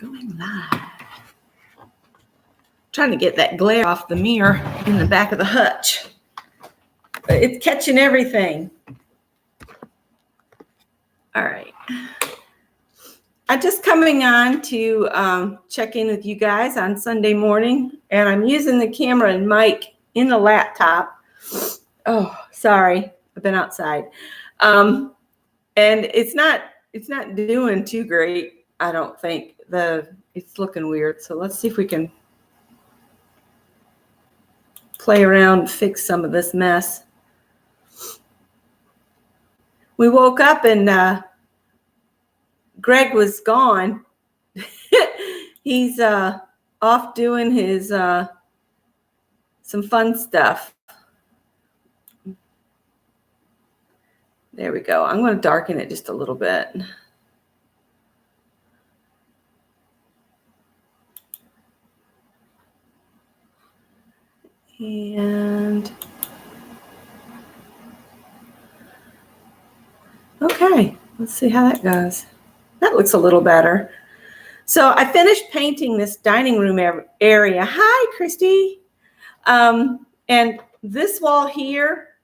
Going live. Trying to get that glare off the mirror in the back of the hutch. But it's catching everything. All right. I'm just coming on to check in with you guys on Sunday morning, and I'm using the camera and mic in the laptop. Oh, sorry, I've been outside, and it's not doing too great. I don't think it's looking weird. So let's see if we can play around and fix some of this mess. We woke up and Greg was gone. He's off doing his some fun stuff. There we go. I'm going to darken it just a little bit. And okay, let's see how that goes. That looks a little better. So I finished painting this dining room area. Hi, Christy. And this wall here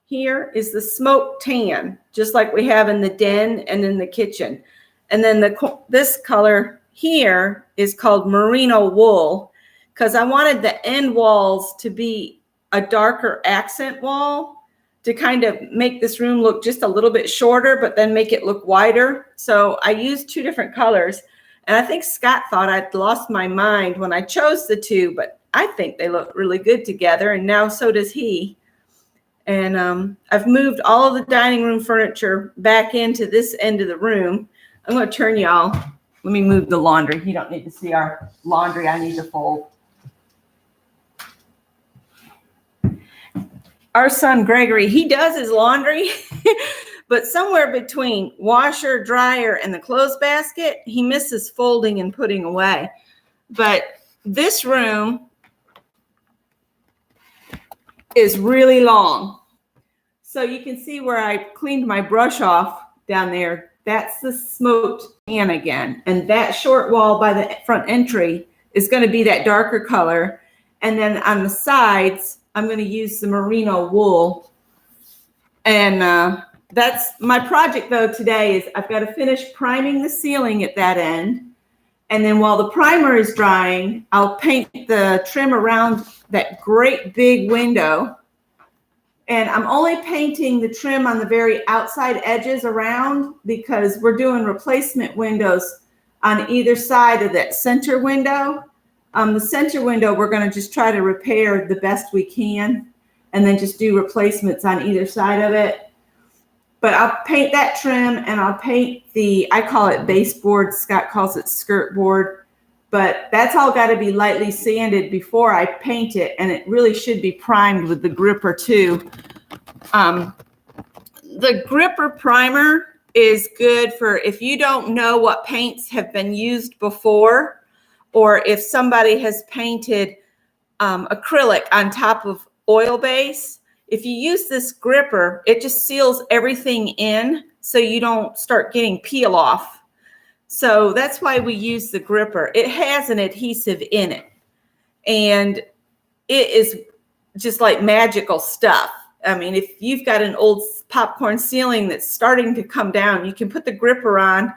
is the smoke tan, just like we have in the den and in the kitchen. And then this color here is called merino wool, because I wanted the end walls to be a darker accent wall to kind of make this room look just a little bit shorter, but then make it look wider. So I used two different colors. And I think Scott thought I'd lost my mind when I chose the two, but I think they look really good together. And now so does he. And I've moved all of the dining room furniture back into this end of the room. I'm going to turn y'all. Let me move the laundry. You don't need to see our laundry. I need to fold. Our son Gregory, he does his laundry, but somewhere between washer, dryer, and the clothes basket, he misses folding and putting away. But this room is really long. So you can see where I cleaned my brush off down there. That's the smoked tan again. And that short wall by the front entry is going to be that darker color. And then on the sides, I'm going to use the merino wool. And that's my project, though, today is I've got to finish priming the ceiling at that end. And then while the primer is drying, I'll paint the trim around that great big window. And I'm only painting the trim on the very outside edges around because we're doing replacement windows on either side of that center window. The center window, we're going to just try to repair the best we can and then just do replacements on either side of it. But I'll paint that trim and I'll paint I call it baseboard. Scott calls it skirt board. But that's all got to be lightly sanded before I paint it. And it really should be primed with the gripper too. The gripper primer is good for if you don't know what paints have been used before, or if somebody has painted acrylic on top of oil base. If you use this gripper, it just seals everything in so you don't start getting peel off. So that's why we use the gripper. It has an adhesive in it. And it is just like magical stuff. I mean, if you've got an old popcorn ceiling that's starting to come down, you can put the gripper on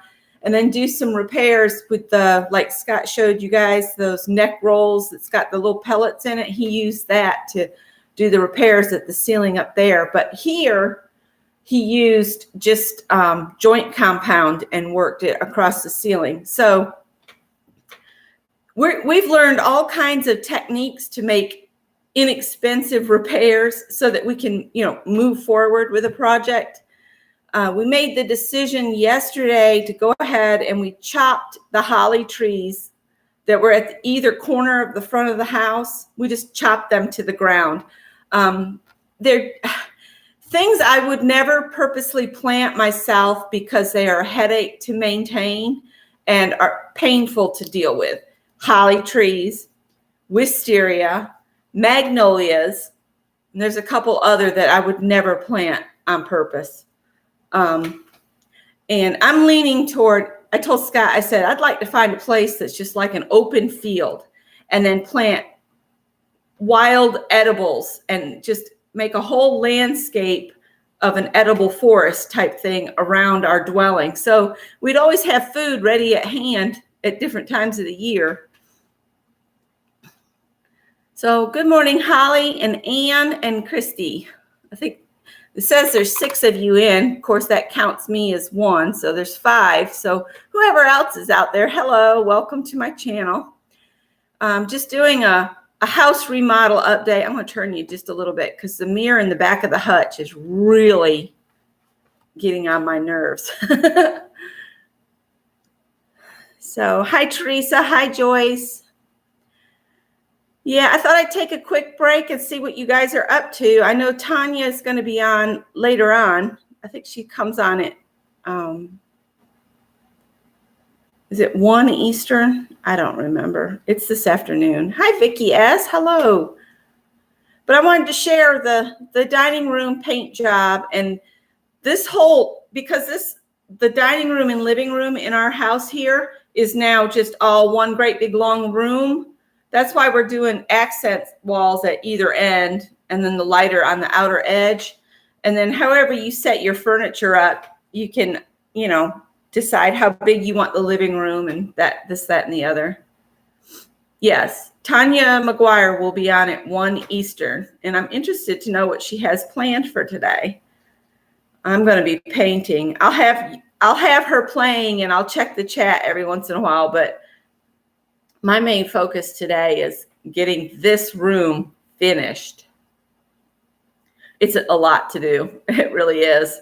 and then do some repairs with like Scott showed you guys, those neck rolls that's got the little pellets in it. He used that to do the repairs at the ceiling up there. But here, he used just joint compound and worked it across the ceiling. So we've learned all kinds of techniques to make inexpensive repairs so that we can, move forward with a project. We made the decision yesterday to go ahead and we chopped the holly trees that were at either corner of the front of the house. We just chopped them to the ground. They're things I would never purposely plant myself because they are a headache to maintain and are painful to deal with. Holly trees, wisteria, magnolias, and there's a couple other that I would never plant on purpose. And I'm leaning toward I told Scott, I said, I'd like to find a place that's just like an open field and then plant wild edibles and just make a whole landscape of an edible forest type thing around our dwelling. So we'd always have food ready at hand at different times of the year. So good morning, Holly and Ann and Christy. I think it says there's 6 of you in. Of course, that counts me as 1, so there's 5. So whoever else is out there, hello, welcome to my channel. Just doing a house remodel update. I'm going to turn you just a little bit because the mirror in the back of the hutch is really getting on my nerves. So hi, Teresa. Hi, Joyce. Yeah, I thought I'd take a quick break and see what you guys are up to. I know Tanya is going to be on later on. I think she comes on at, is it 1 Eastern? I don't remember. It's this afternoon. Hi, Vicki S. Hello. But I wanted to share the dining room paint job and this whole, because the dining room and living room in our house here is now just all one great big long room. That's why we're doing accent walls at either end and then the lighter on the outer edge. And then however you set your furniture up, you can, decide how big you want the living room and this, that, and the other. Yes, Tanya McGuire will be on at 1 Eastern, and I'm interested to know what she has planned for today. I'm going to be painting. I'll have her playing, and I'll check the chat every once in a while, but my main focus today is getting this room finished. It's a lot to do. It really is.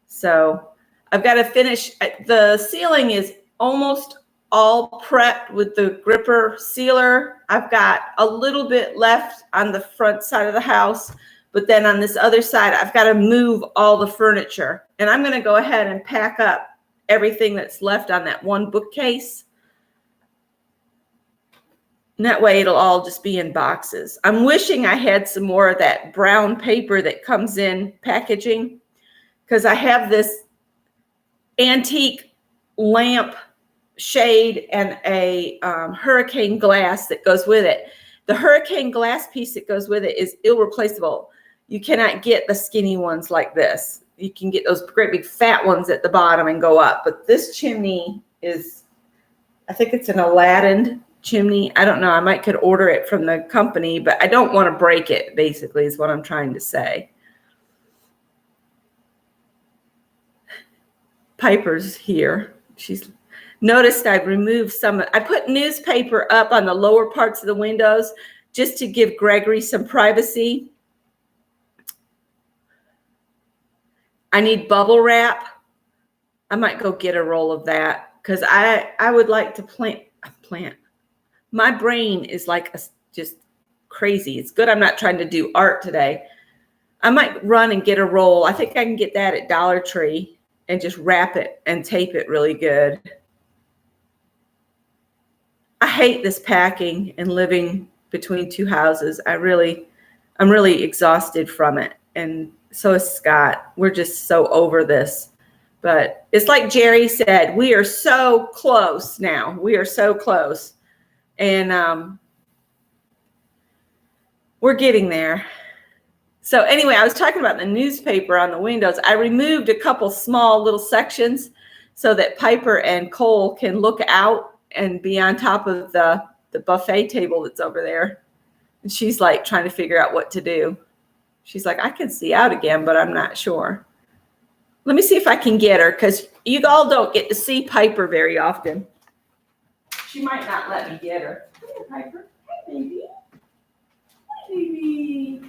So I've got to finish. The ceiling is almost all prepped with the gripper sealer. I've got a little bit left on the front side of the house, but then on this other side, I've got to move all the furniture. And I'm going to go ahead and pack up everything that's left on that one bookcase. And that way it'll all just be in boxes. I'm wishing I had some more of that brown paper that comes in packaging because I have this antique lamp shade and a hurricane glass that goes with it. The hurricane glass piece that goes with it is irreplaceable. You cannot get the skinny ones like this. You can get those great big fat ones at the bottom and go up. But this chimney is, I think it's an Aladdin chimney. I don't know. I might could order it from the company, but I don't want to break it, basically, is what I'm trying to say. Piper's here. She's noticed I've removed some. I put newspaper up on the lower parts of the windows just to give Gregory some privacy. I need bubble wrap. I might go get a roll of that because I would like to plant. My brain is like just crazy. It's good I'm not trying to do art today. I might run and get a roll. I think I can get that at Dollar Tree and just wrap it and tape it really good. I hate this packing and living between 2 houses. I'm really exhausted from it. And so is Scott. We're just so over this. But it's like Jerry said, we are so close now. We are so close. And we're getting there. So anyway, I was talking about the newspaper on the windows. I removed a couple small little sections so that Piper and Cole can look out and be on top of the buffet table that's over there. And she's like trying to figure out what to do. She's like, I can see out again, but I'm not sure. Let me see if I can get her because you all don't get to see Piper very often. She might not let me get her. Come here, Piper. Hey, baby. Hey, baby.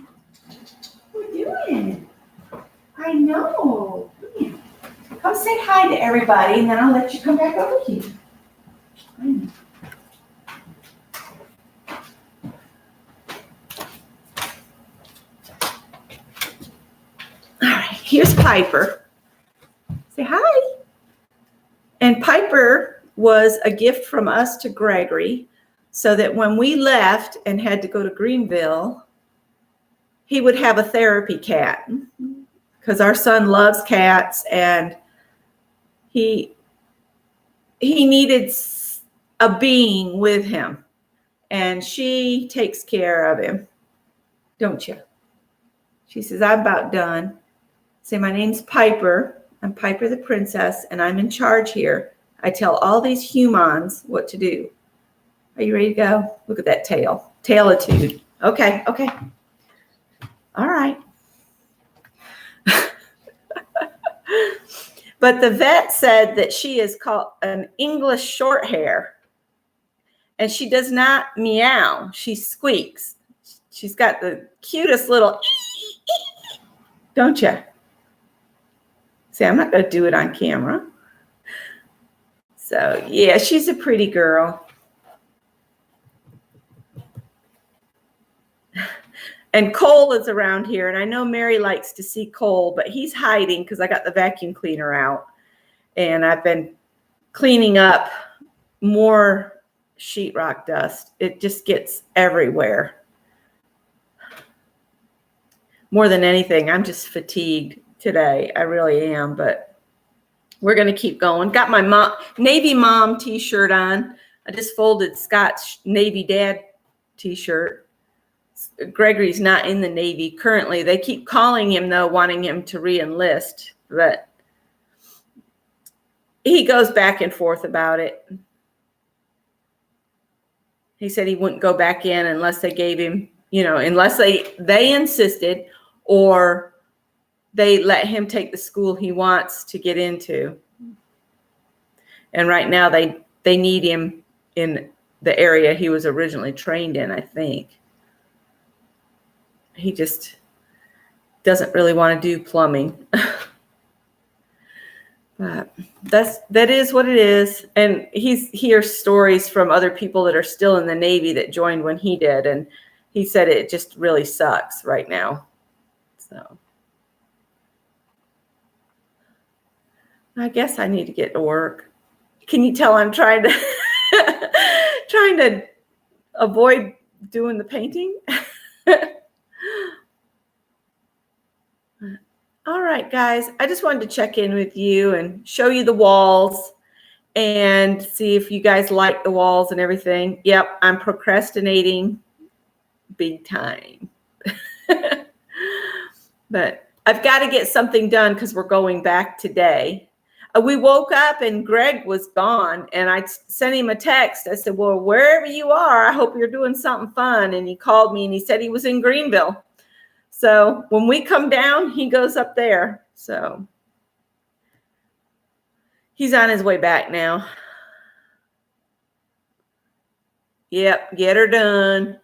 What are you doing? I know. Come here. Come say hi to everybody, and then I'll let you come back over here. I know. All right, here's Piper. Say hi. And Piper was a gift from us to Gregory so that when we left and had to go to Greenville, he would have a therapy cat because our son loves cats and he he needed a being with him, and she takes care of him, don't you? She says, I'm about done. Say, my name's Piper. I'm Piper the princess, and I'm in charge here. I tell all these humans what to do. Are you ready to go? Look at that tail. Tailitude. Okay. All right. But the vet said that she is called an English short hair. And she does not meow. She squeaks. She's got the cutest little, don't you? See, I'm not going to do it on camera. So, yeah, she's a pretty girl. And Cole is around here. And I know Mary likes to see Cole, but he's hiding because I got the vacuum cleaner out. And I've been cleaning up more sheetrock dust. It just gets everywhere. More than anything, I'm just fatigued today. I really am, but we're going to keep going. Got my Navy mom t-shirt on. I just folded Scott's Navy dad t-shirt. Gregory's not in the Navy currently. They keep calling him, though, wanting him to re-enlist, but he goes back and forth about it. He said he wouldn't go back in unless they gave him, unless they insisted or they let him take the school he wants to get into. And right now they need him in the area he was originally trained in, I think. He just doesn't really want to do plumbing. But that is what it is. And he hears stories from other people that are still in the Navy that joined when he did. And he said it just really sucks right now. So I guess I need to get to work. Can you tell I'm trying to avoid doing the painting? All right, guys, I just wanted to check in with you and show you the walls and see if you guys like the walls and everything. Yep, I'm procrastinating big time. But I've got to get something done because we're going back today. We woke up and Greg was gone, and I sent him a text. I said, well, wherever you are, I hope you're doing something fun. And he called me and he said he was in Greenville. So when we come down, he goes up there. So he's on his way back now. Yep, get her done.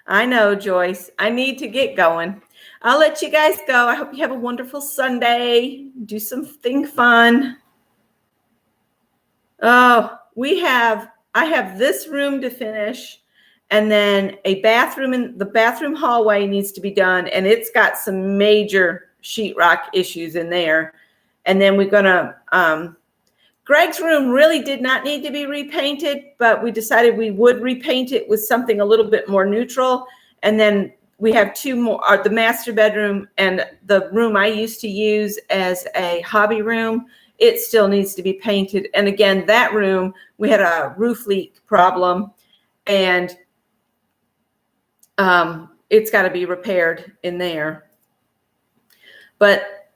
I know, Joyce. I need to get going. I'll let you guys go. I hope you have a wonderful Sunday. Do something fun. Oh, I have this room to finish. And then a bathroom in the bathroom hallway needs to be done. And it's got some major sheetrock issues in there. And then we're going to, Greg's room really did not need to be repainted, but we decided we would repaint it with something a little bit more neutral. And then we have two more, the master bedroom and the room I used to use as a hobby room. It still needs to be painted. And again, that room, we had a roof leak problem, and it's got to be repaired in there. But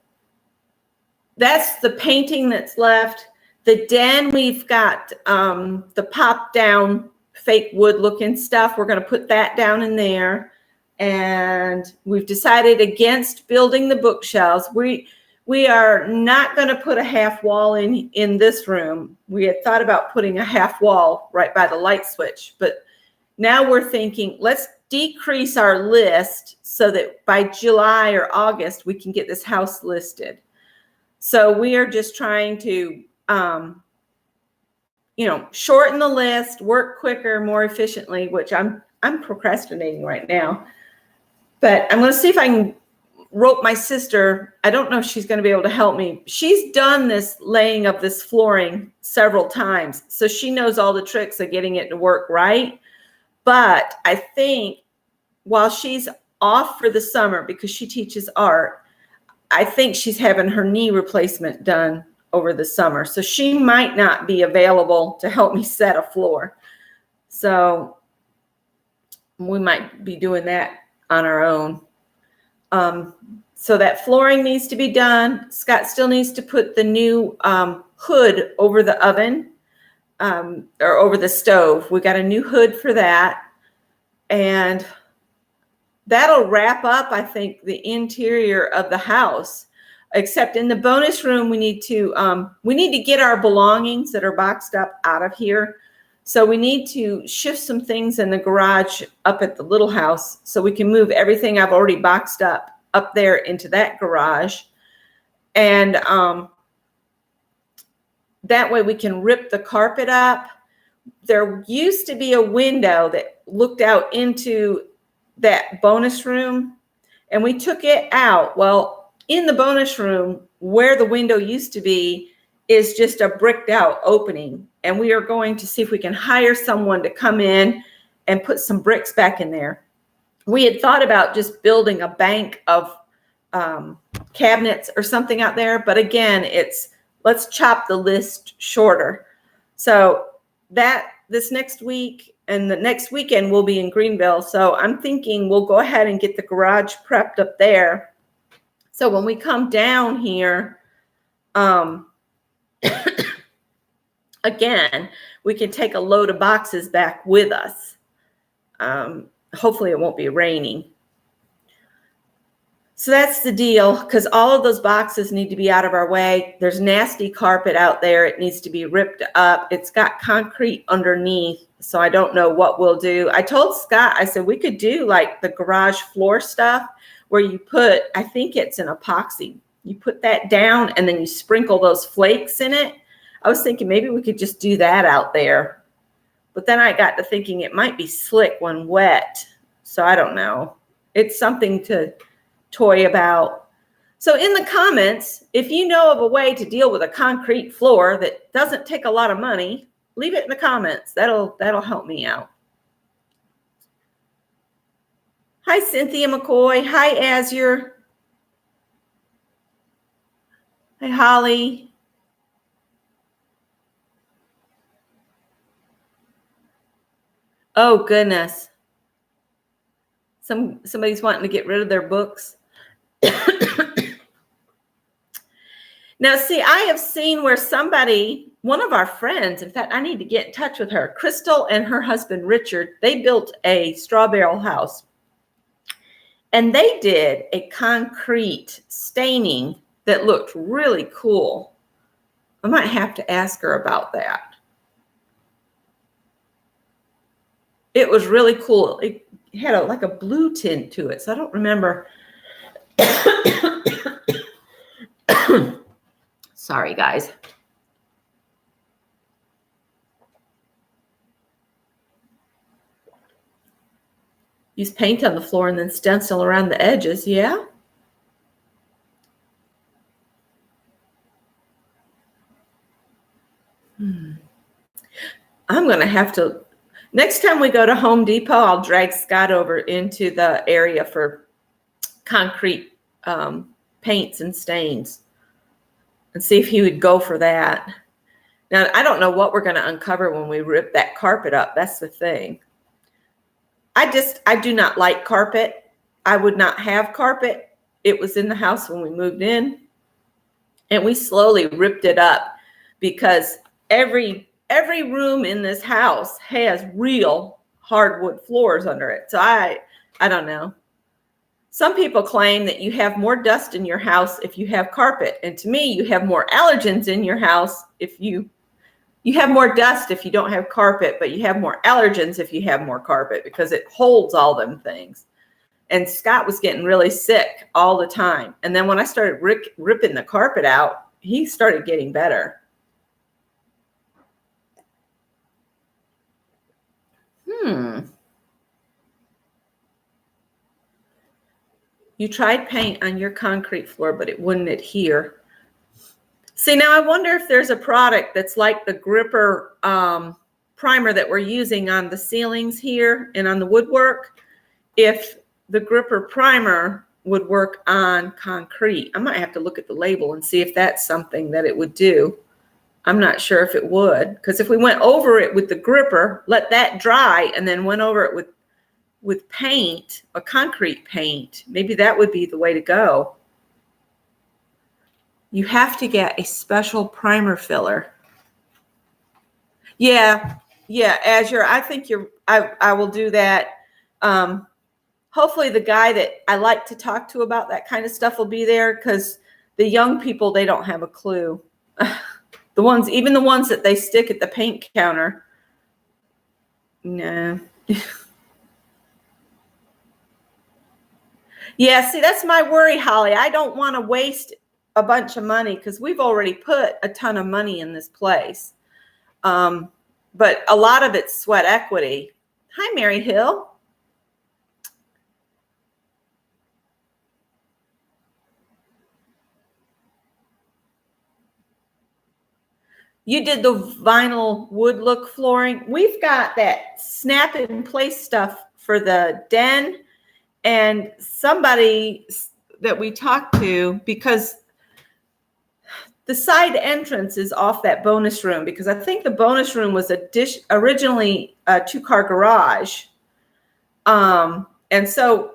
that's the painting that's left. The den, we've got the pop down fake wood looking stuff. We're going to put that down in there. And we've decided against building the bookshelves. We are not going to put a half wall in this room. We had thought about putting a half wall right by the light switch, but now we're thinking, let's decrease our list so that by July or August, we can get this house listed. So we are just trying to, shorten the list, work quicker, more efficiently, which I'm procrastinating right now. But I'm going to see if I can rope my sister. I don't know if she's going to be able to help me. She's done this laying of this flooring several times, so she knows all the tricks of getting it to work right. But I think while she's off for the summer because she teaches art, I think she's having her knee replacement done over the summer. So she might not be available to help me set a floor. So we might be doing that on our own. So that flooring needs to be done. Scott still needs to put the new hood over the oven or over the stove. We got a new hood for that. And that'll wrap up, I think, the interior of the house. Except in the bonus room, we need to get our belongings that are boxed up out of here. So we need to shift some things in the garage up at the little house so we can move everything I've already boxed up there into that garage. And that way we can rip the carpet up. There used to be a window that looked out into that bonus room, and we took it out. Well, in the bonus room where the window used to be is just a bricked out opening, and we are going to see if we can hire someone to come in and put some bricks back in there. We had thought about just building a bank of cabinets or something out there, but again, let's chop the list shorter. So that this next week and the next weekend we'll be in Greenville. So I'm thinking we'll go ahead and get the garage prepped up there. So when we come down here, again, we can take a load of boxes back with us. Hopefully it won't be raining. So that's the deal, because all of those boxes need to be out of our way. There's nasty carpet out there. It needs to be ripped up. It's got concrete underneath, so I don't know what we'll do. I told Scott, I said, we could do like the garage floor stuff where you put, I think it's an epoxy. You put that down and then you sprinkle those flakes in it. I was thinking maybe we could just do that out there. But then I got to thinking it might be slick when wet. So I don't know. It's something to toy about. So in the comments, if you know of a way to deal with a concrete floor that doesn't take a lot of money, leave it in the comments. That'll help me out. Hi, Cynthia McCoy. Hi, Azure. Hi, Holly. Oh, goodness. Somebody's wanting to get rid of their books. Now, see, I have seen where one of our friends, in fact, I need to get in touch with her, Crystal and her husband, Richard, they built a straw barrel house. And they did a concrete staining that looked really cool. I might have to ask her about that. It was really cool. It had like a blue tint to it, so I don't remember. Sorry, guys. Use paint on the floor and then stencil around the edges, yeah? I'm going to have to, next time we go to Home Depot, I'll drag Scott over into the area for concrete paints and stains and see if he would go for that. Now, I don't know what we're going to uncover when we rip that carpet up. That's the thing. I do not like carpet. I would not have carpet. It was in the house when we moved in, and we slowly ripped it up because every room in this house has real hardwood floors under it. So I don't know. Some people claim that you have more dust in your house if you have carpet. And to me, you have more allergens in your house if you have more dust if you don't have carpet, but you have more allergens if you have more carpet because it holds all them things. And Scott was getting really sick all the time. And then when I started ripping the carpet out, he started getting better. You tried paint on your concrete floor, but it wouldn't adhere. See, now I wonder if there's a product that's like the gripper primer that we're using on the ceilings here and on the woodwork. If the gripper primer would work on concrete. I might have to look at the label and see if that's something that it would do. I'm not sure if it would, because if we went over it with the gripper, let that dry, and then went over it with paint, a concrete paint, maybe that would be the way to go. You have to get a special primer filler. Yeah, Azure, I think I will do that. Hopefully the guy that I like to talk to about that kind of stuff will be there, because the young people, they don't have a clue. Even the ones that they stick at the paint counter. No. Yeah, see, that's my worry, Holly. I don't want to waste a bunch of money, because we've already put a ton of money in this place. But a lot of it's sweat equity. Hi, Mary Hill. You did the vinyl wood look flooring. We've got that snap in place stuff for the den, and somebody that we talked to, because the side entrance is off that bonus room, because I think the bonus room was originally a 2-car garage. And so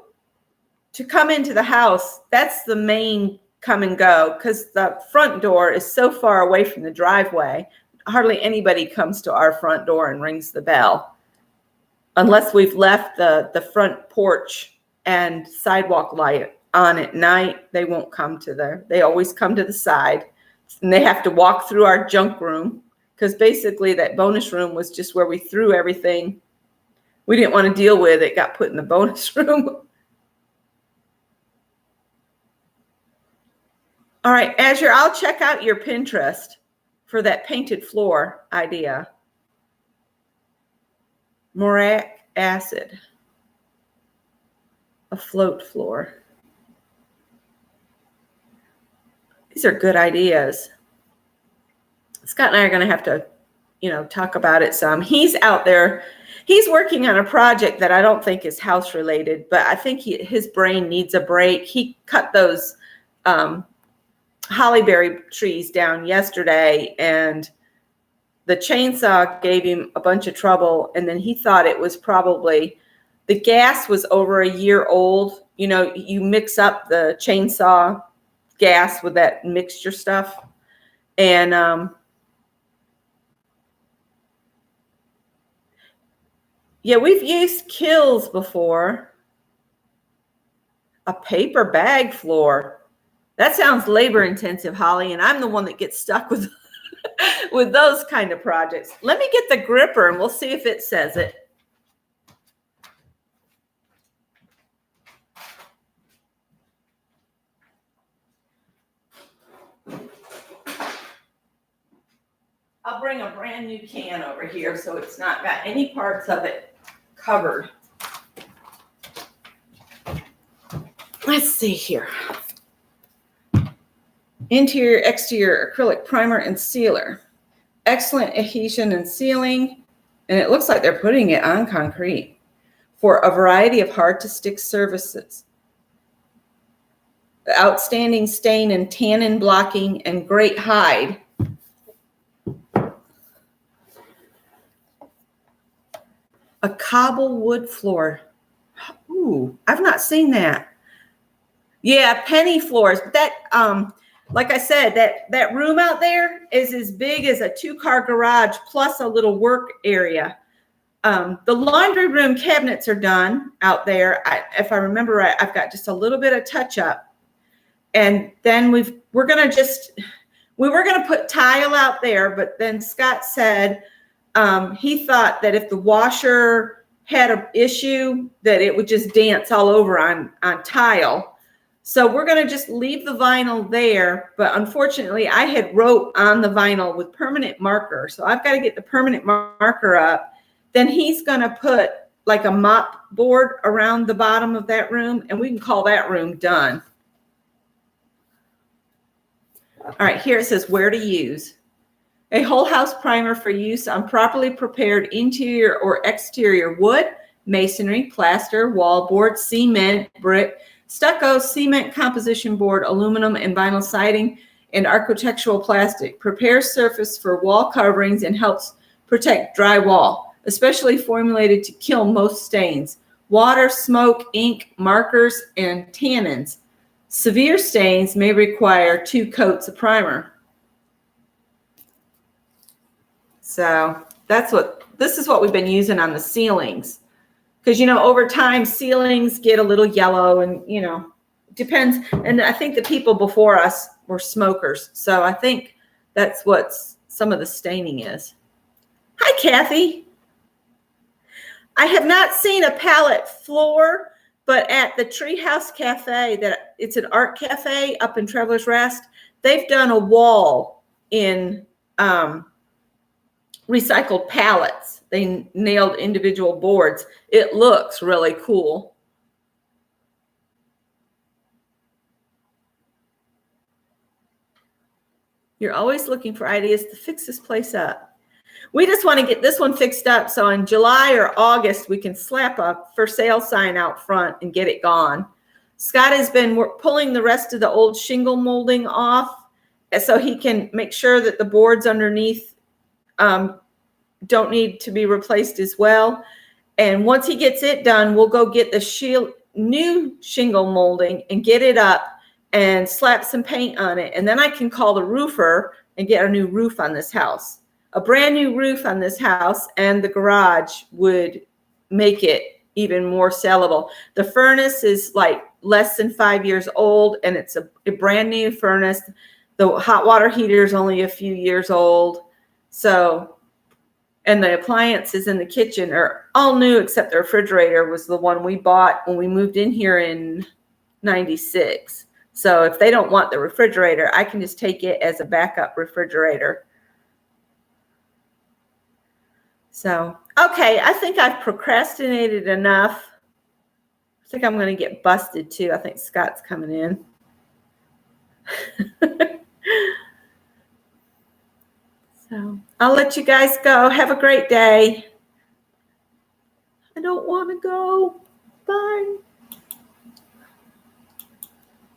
to come into the house, that's the main come and go, because the front door is so far away from the driveway. Hardly anybody comes to our front door and rings the bell, unless we've left the front porch and sidewalk light on at night. They won't come they always come to the side, and they have to walk through our junk room, because basically that bonus room was just where we threw everything we didn't want to deal with. It got put in the bonus room. All right, Azure, I'll check out your Pinterest for that painted floor idea. Mauric acid, a float floor. These are good ideas. Scott and I are going to have to, talk about it some. He's out there. He's working on a project that I don't think is house related, but I think his brain needs a break. He cut those hollyberry trees down yesterday, and the chainsaw gave him a bunch of trouble. And then he thought it was probably the gas was over a year old. You mix up the chainsaw gas with that mixture stuff. And yeah, we've used Kills before. A paper bag floor. That sounds labor intensive, Holly, and I'm the one that gets stuck with with those kind of projects. Let me get the gripper and we'll see if it says it. I'll bring a brand new can over here so it's not got any parts of it covered. Let's see here. Interior, exterior acrylic primer and sealer. Excellent adhesion and sealing. And it looks like they're putting it on concrete for a variety of hard to stick surfaces. Outstanding stain and tannin blocking and great hide. A cobble wood floor. Ooh, I've not seen that. Yeah, penny floors. But that, like I said, that room out there is as big as a 2-car garage plus a little work area. The laundry room cabinets are done out there. If I remember right, I've got just a little bit of touch up. And then we were going to put tile out there, but then Scott said he thought that if the washer had an issue, that it would just dance all over on tile. So we're going to just leave the vinyl there. But unfortunately, I had wrote on the vinyl with permanent marker. So I've got to get the permanent marker up. Then he's going to put like a mop board around the bottom of that room, and we can call that room done. All right, here it says where to use. A whole house primer for use on properly prepared interior or exterior wood, masonry, plaster, wallboard, cement, brick, stucco, cement composition board, aluminum and vinyl siding, and architectural plastic. Prepares surface for wall coverings and helps protect drywall, especially formulated to kill most stains. Water, smoke, ink, markers, and tannins. Severe stains may require 2 coats of primer. So this is what we've been using on the ceilings. Because, over time, ceilings get a little yellow and, depends. And I think the people before us were smokers. So I think that's what some of the staining is. Hi, Kathy. I have not seen a palette floor, but at the Treehouse Cafe, it's an art cafe up in Travelers Rest, they've done a wall in recycled pallets. They nailed individual boards. It looks really cool. You're always looking for ideas to fix this place up. We just want to get this one fixed up so in July or August we can slap a for sale sign out front and get it gone. Scott has been pulling the rest of the old shingle molding off so he can make sure that the boards underneath don't need to be replaced as well. And once he gets it done, we'll go get the new shingle molding and get it up and slap some paint on it. And then I can call the roofer and get a new roof on this house. A brand new roof on this house and the garage would make it even more sellable. The furnace is like less than 5 years old and it's a brand new furnace. The hot water heater is only a few years old. So, and the appliances in the kitchen are all new except the refrigerator was the one we bought when we moved in here in 96. So if they don't want the refrigerator, I can just take it as a backup refrigerator. So, okay, I think I've procrastinated enough. I think I'm going to get busted too. I think Scott's coming in. So I'll let you guys go. Have a great day. I don't want to go. Bye.